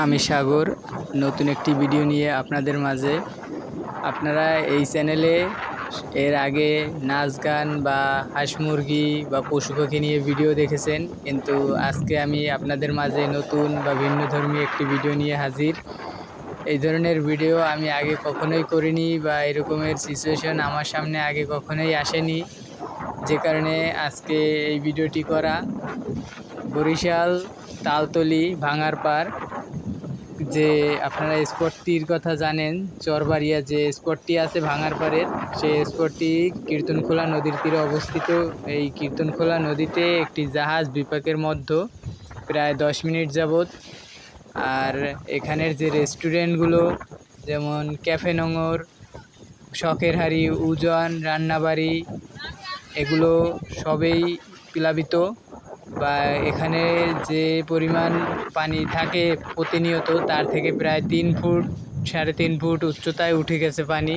আমি সাগর নতুন একটি ভিডিও নিয়ে আপনাদের মাঝে। আপনারা এই চ্যানেলে এর আগে নাচ গান বা হাঁস মুরগি বা পশু পাখি নিয়ে ভিডিও দেখেছেন, কিন্তু আজকে আমি আপনাদের মাঝে নতুন বা ভিন্নধর্মী একটি ভিডিও নিয়ে হাজির। এই ধরনের ভিডিও আমি আগে কখনোই করিনি বা এরকমের সিচুয়েশন আমার সামনে আগে কখনোই আসেনি, যে কারণে আজকে এই ভিডিওটি করা। বরিশাল তালতলি ভাঙারপাড়, যে আপনারা স্পটটির কথা জানেন, চরবাড়িয়া যে স্পটটি আছে ভাঙারপাড়ের, সেই স্পটটি কীর্তনখোলা নদীর তীরে অবস্থিত। এই কীর্তনখোলা নদীতে একটি জাহাজ বিপাকের মধ্যে প্রায় 10 মিনিট যাবৎ। আর এখানের যে রেস্টুরেন্টগুলো, যেমন ক্যাফে নোঙর, শখের হাড়ি, উজান রান্নাবাড়ি, এগুলো সবই প্লাবিত। বা এখানে যে পরিমাণ পানি থাকে প্রতিনিয়ত, তার থেকে প্রায় 3 ফুট 3.5 ফুট উচ্চতায় উঠে গেছে পানি,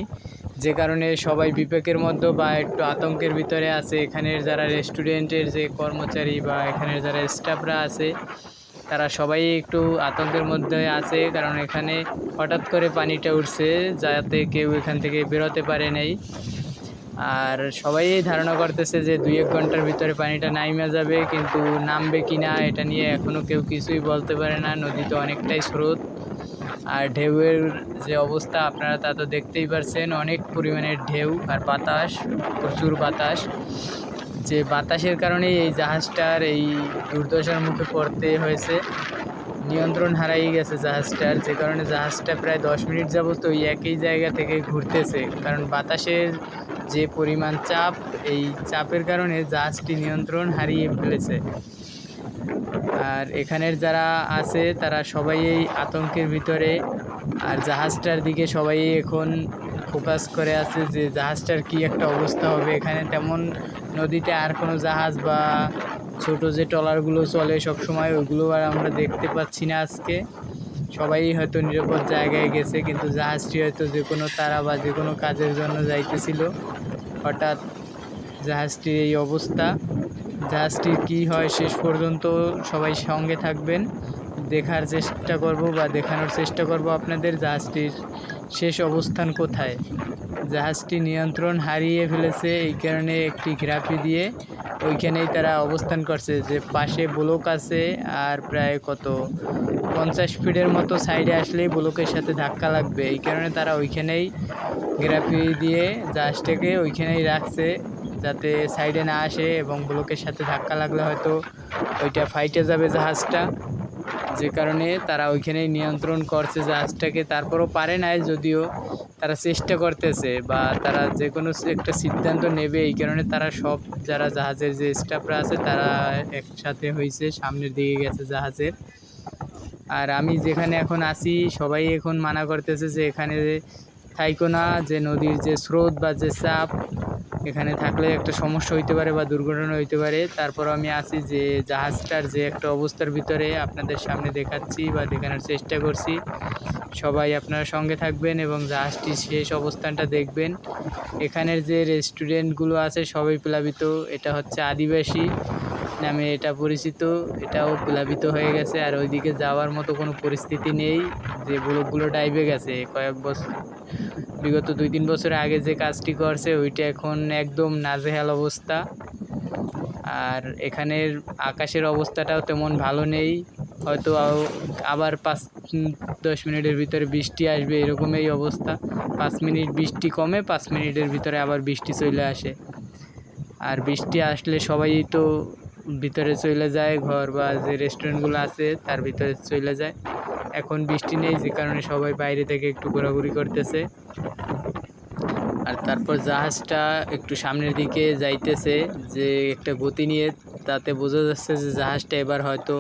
যে কারণে সবাই বিপাকের মধ্যে বা একটু আতঙ্কের ভিতরে আছে। এখানের যারা রেস্টুরেন্টের যে কর্মচারী বা এখানের যারা স্টাফরা আছে, তারা সবাই একটু আতঙ্কের মধ্যে আছে, কারণ এখানে হঠাৎ করে পানিটা উঠছে, যাতে কেউ এখান থেকে বেরোতে পারে নাই। আর সবাই ধারণা করতেছে যে 2-1 ঘন্টার ভিতরে পানিটা নাইমা যাবে, কিন্তু নামবে কি না এটা নিয়ে এখনও কেউ কিছুই বলতে পারে না। নদীতে অনেকটাই স্রোত, আর ঢেউয়ের যে অবস্থা আপনারা তা তো দেখতেই পারছেন। অনেক পরিমাণের ঢেউ আর বাতাস, প্রচুর বাতাস। যে বাতাসের কারণেই এই জাহাজটার এই দুর্দশার মুখে পড়তে হয়েছে। নিয়ন্ত্রণ হারাই গেছে জাহাজটার, যে কারণে জাহাজটা প্রায় 10 মিনিট যাবত ওই একই জায়গা থেকে ঘুরতেছে, কারণ বাতাসের যে পরিমাণ চাপ, এই চাপের কারণে জাহাজটি নিয়ন্ত্রণ হারিয়ে ফেলেছে। আর এখানের যারা আছে তারা সবাই এই আতঙ্কের ভিতরে, আর জাহাজটার দিকে সবাই এখন ফোকাস করে আছে যে জাহাজটার কি একটা অবস্থা হবে। এখানে তেমন নদীতে আর কোনো জাহাজ বা ছোট যে ট্রলারগুলো চলে সব সময়, ওইগুলো আর আমরা দেখতে পাচ্ছি না আজকে। সবাই হয়তো নিরাপদ জায়গায় গেছে, কিন্তু জাহাজটি হয়তো যে কোনো তারা বা যে কোনো কাজের জন্য যাইতেছিল, হঠাৎ জাহাজটির এই অবস্থা। জাহাজটির কী হয় শেষ পর্যন্ত সবাই সঙ্গে থাকবেন, দেখার চেষ্টা করব বা দেখানোর চেষ্টা করব আপনাদের জাহাজটির শেষ অবস্থান কোথায়। জাহাজটি নিয়ন্ত্রণ হারিয়ে ফেলেছে, এই কারণে একটি গ্রাফি দিয়ে ওইখানেই তারা অবস্থান করছে, যে পাশে ব্লক আছে আর প্রায় 50 ফিটের মতো সাইডে আসলেই ব্লকের সাথে ধাক্কা লাগবে। এই কারণে তারা ওইখানেই গ্রাফি দিয়ে জাহাজটাকে ওইখানেই রাখছে, যাতে সাইডে না আসে, এবং ব্লকের সাথে ধাক্কা লাগলে হয়তো ওইটা ফাইটে যাবে জাহাজটা, যে কারণে তারা ওইখানেই নিয়ন্ত্রণ করছে জাহাজটাকে। তারপরও পারে নাই, যদিও তারা চেষ্টা করতেছে বা তারা যে কোনো একটা সিদ্ধান্ত নেবে, এই কারণে তারা সব যারা জাহাজের যে স্টাফরা আছে তারা একসাথে হয়েছে, সামনের দিকে গেছে জাহাজের। আর আমি যেখানে এখন আছি সবাই এখন মানা করতেছে যে এখানে থাইকো না, যে নদীর যে স্রোত বা যে চাপ, এখানে থাকলে একটা সমস্যা হইতে পারে বা দুর্ঘটনা হইতে পারে। তারপর আমি আছি যে জাহাজটার যে একটা অবস্থার ভিতরে আপনাদের সামনে দেখাচ্ছি বা দেখানোর চেষ্টা করছি। সবাই আপনারা সঙ্গে থাকবেন এবং জাহাজটির শেষ অবস্থানটা দেখবেন। এখানের যে রেস্টুরেন্টগুলো আছে সবই প্লাবিত। এটা হচ্ছে আদিবাসী নামে এটা পরিচিত, এটাও প্লাবিত হয়ে গেছে। আর ওইদিকে যাওয়ার মতো কোনো পরিস্থিতি নেই, যে ব্লকগুলো ডাইবে গেছে। কয়েক বছর, বিগত 2-3 বছর আগে যে কাজটি করছে ওইটা এখন একদম নাজেহাল অবস্থা। আর এখানের আকাশের অবস্থাটাও তেমন ভালো নেই, হয়তো আবার 5-10 মিনিটের ভিতরে বৃষ্টি আসবে, এরকমই অবস্থা। 5 মিনিট বৃষ্টি কমে, 5 মিনিটের ভিতরে আবার বৃষ্টি চলে আসে। আর বৃষ্টি আসলে সবাই তো ভিতরে চলে যায়, ঘর বা যে রেস্টুরেন্টগুলো আছে তার ভিতরে চলে যায়। এখন বৃষ্টি নেই, যে কারণে সবাই বাইরে থেকে একটু ঘোরাঘুরি করতেছে। আর তারপর জাহাজটা একটু সামনের দিকে যাইতেছে, যে একটা গতি নিয়ে, তাতে বোঝা যাচ্ছে যে জাহাজটা এবার হয়তো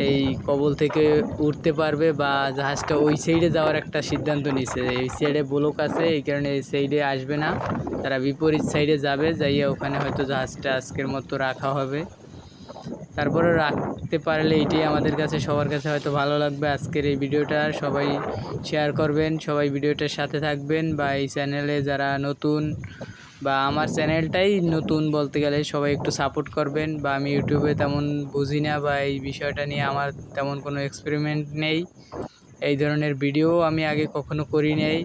এই কবল থেকে উঠতে পারবে, বা জাহাজটা ওই সাইডে যাওয়ার একটা সিদ্ধান্ত নিছে। এই সাইডে ব্লক আছে, এই কারণে এই সাইডে আসবে না, তারা বিপরীত সাইডে যাবে, যাইয়া ওখানে হয়তো জাহাজটা আজকের মতো রাখা হবে। তারপরে রাখতে পারলে এটাই আমাদের কাছে, সবার কাছে হয়তো ভালো লাগবে। আজকের এই ভিডিওটা সবাই শেয়ার করবেন, সবাই ভিডিওটার সাথে থাকবেন, বা এই চ্যানেলে যারা নতুন বা আমার চ্যানেলটাই নতুন বলতে গেলে সবাই একটু সাপোর্ট করবেন। বা আমি ইউটিউবে তেমন বুঝি না, বা এই বিষয়টা নিয়ে আমার তেমন কোনো এক্সপেরিমেন্ট নেই, এই ধরনের ভিডিও আমি আগে কখনো করি নাই,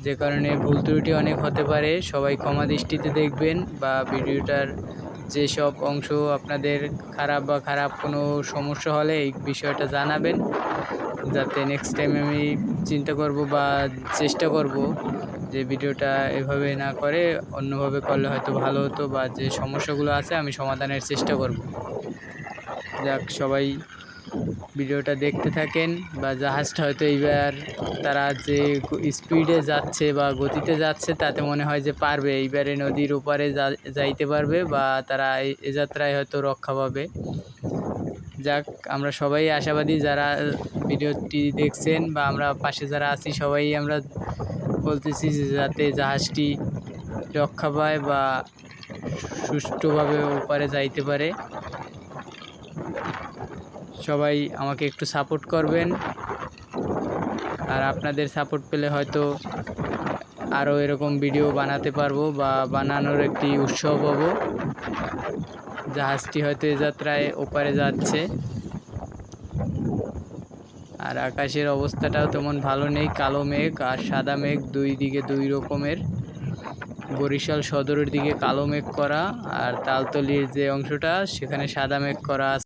যে কারণে ভুল ত্রুটি অনেক হতে পারে। সবাই ক্ষমা দৃষ্টিতে দেখবেন, বা ভিডিওটার যেসব অংশ আপনাদের খারাপ কোনো সমস্যা হলে এই বিষয়টা জানাবেন, যাতে নেক্সট টাইম আমি চিন্তা করব বা চেষ্টা করব যে ভিডিওটা এভাবে না করে অন্যভাবে করলে হয়তো ভালো হতো, বা যে সমস্যাগুলো আছে আমি সমাধানের চেষ্টা করব। যাক, সবাই ভিডিওটা দেখতে থাকেন। বা জাহাজটা হয়তো এইবার তারা যে স্পিডে যাচ্ছে বা গতিতে যাচ্ছে তাতে মনে হয় যে পারবে, এইবারে নদীর ওপারে যাইতে পারবে, বা তারা এ যাত্রায় হয়তো রক্ষা পাবে। যাক, আমরা সবাই আশাবাদী যারা ভিডিওটি দেখছেন, বা আমরা পাশে যারা আছি সবাই আমরা বলতেছি যে যাতে জাহাজটি রক্ষা পায় বা সুষ্ঠুভাবে ওপারে যাইতে পারে। সবাই আমাকে একটু সাপোর্ট করবেন, আর আপনাদের সাপোর্ট পেলে হয়তো আরও এরকম ভিডিও বানাতে পারবো, বা বানানোর একটি উৎসাহ পাবো। জাহাজটি হয়তো এ যাত্রায় ওপারে যাচ্ছে, আর আকাশের অবস্থাটাও তেমন ভালো নেই, কালো মেঘ আর সাদা মেঘ, দুই দিকে দুই রকমের। বরিশাল সদরের দিকে কালো মেঘ করা, আর তালতলির যে অংশটা সেখানে সাদা মেঘ করা আছে।